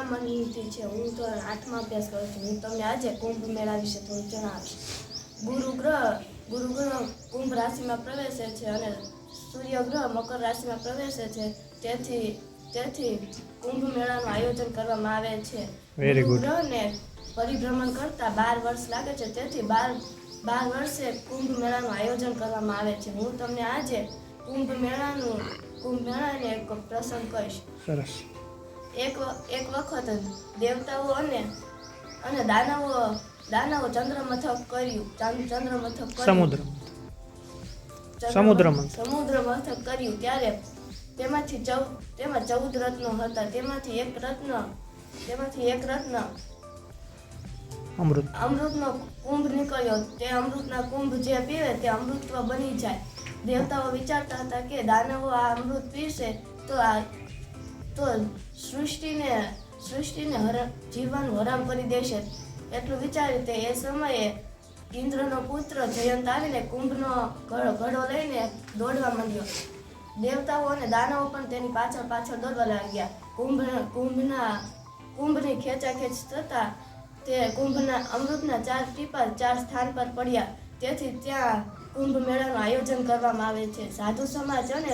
નામ અનિતિ છે. હું ધોરણ 8માં અભ્યાસ કરું છું. હું તમને આજે કુંભ મેળા વિશે થોડું જણાવીશ. ગુરુ ગ્રહ કુંભ રાશિમાં પ્રવેશે છે અને સૂર્ય ગ્રહ મકર રાશિમાં પ્રવેશે છે. તેથી કુંભ મેળાનું આયોજન કરવામાં આવે છે. ગુરુ ગ્રહને પરિભ્રમણ કરતા 12 વર્ષ લાગે છે. તેથી 12 વર્ષે કુંભ મેળાનું આયોજન કરવામાં આવે છે. હું તમને આજે કુંભ મેળાને એક પ્રસંગ કહીશ. સરસ. એક વખત દેવતાઓ અને દાનવો ચંદ્રમથક કર્યું ત્યારે તેમાં 14 રત્નો હતા. તેમાંથી એક રત્ન અમૃતનો કુંભ નીકળ્યો. તે અમૃતના કુંભ જે પીવે તે અમૃતત્વ બની જાય. દેવતાઓ વિચારતા હતા કે દાનવો આ અમૃત પીશે તો સૃષ્ટિને જીવવાનું હરામ કરી દેશે. એટલું વિચારી તે એ સમયે ઇન્દ્રનો પુત્ર જયંત આવીને કુંભનો ઘડો લઈને દોડવા માંડ્યો. દેવતાઓ અને દાનવો પણ તેની પાછળ દોડવા લાગ્યા. કુંભની ખેંચાખેંચ થતા તે કુંભના અમૃતના 4 ટીપા 4 સ્થાન પર પડ્યા. તેથી ત્યાં કુંભ મેળાનું આયોજન કરવામાં આવે છે. સાધુ સમાજ અને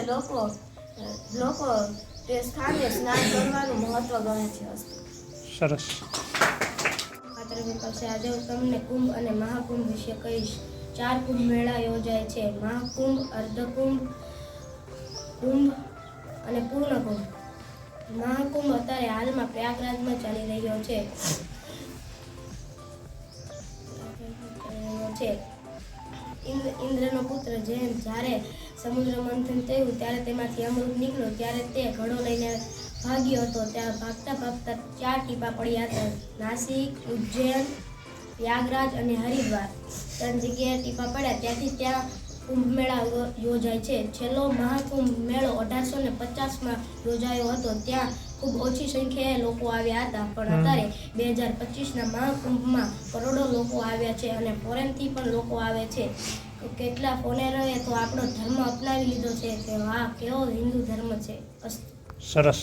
લોકો તે સ્થાને સ્નાન કરવાનું મહત્વ ગણે છે. સરસ. આજે હું તમને કુંભ અને મહાકુંભ વિશે કહીશ. 4 કુંભ મેળા યોજાય છે: મહાકુંભ, અર્ધકુંભ, કુંભ અને પૂર્ણ કુંભ. મહાકુંભ અત્યારે હાલમાં પ્રયાગરાજમાં ચાલી રહ્યો છે. ઇન્દ્રનો પુત્ર જ્યારે સમુદ્ર મંથન થયું ત્યારે તેમાંથી અમૃત નીકળ્યું. ત્યારે તે ઘડો લઈને ભાગ્યો હતો. ત્યાં ભાગતા 4 ટીપા પડ્યા હતા. નાસિક, ઉજ્જૈન, પ્રયાગરાજ અને હરિદ્વાર 3 જગ્યાએ ટીપા પડ્યા. ત્યાંથી ત્યાં કુંભ મેળા યોજાય છે. છેલ્લો મહાકુંભ મેળો 1850માં યોજાયો હતો. ત્યાં ખૂબ ઓછી સંખ્યાએ લોકો આવ્યા હતા. પણ અત્યારે 2025ના મહાકુંભમાં કરોડો લોકો આવ્યા છે અને ફોરેનથી પણ લોકો આવે છે. કેટલા ફોરેનરોએ તો આપણો ધર્મ અપનાવી લીધો છે કે વાહ, કેવો હિન્દુ ધર્મ છે. સરસ.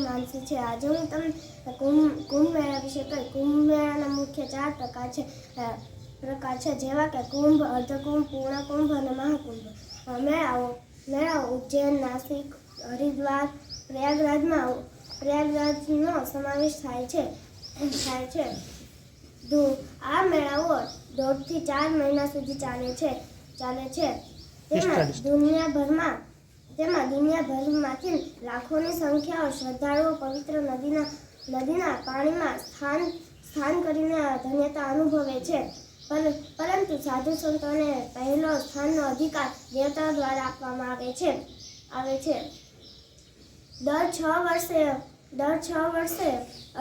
માનસી છે. આજે હું તમને કુંભ મેળા વિશે કહીશ. કુંભ મેળાના મુખ્ય 4 પ્રકાર છે જેવા કે કુંભ, અર્ધકુંભ, પૂર્ણ કુંભ અને મહાકુંભ. મેળાઓ ઉજ્જૈન, નાસિક, હરિદ્વાર, પ્રયાગરાજનો સમાવેશ થાય છે. આ મેળાઓ 1.5 થી 4 મહિના સુધી ચાલે છે. તેમાં દુનિયાભરમાંથી લાખોની સંખ્યામાં શ્રદ્ધાળુઓ પવિત્ર નદીના પાણીમાં સ્નાન કરીને ધન્યતા અનુભવે છે. પરંતુ સાધુ સંતોને પહેલો સ્થાનનો અધિકાર દેવતાઓ દ્વારા આપવામાં આવે છે. દર 6 વર્ષે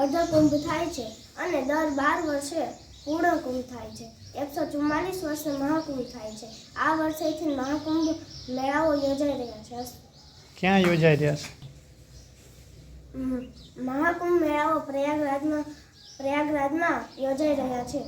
અર્ધકુંભ થાય છે અને દર 12 વર્ષે પૂર્ણ કુંભ થાય છે. 144 વર્ષે મહાકુંભ થાય છે. આ વર્ષેથી મહાકુંભ મેળાઓ યોજાઈ રહ્યા છે. ક્યાં યોજાઈ રહ્યા છે? મહાકુંભ મેળાઓ પ્રયાગરાજમાં યોજાઈ રહ્યા છે.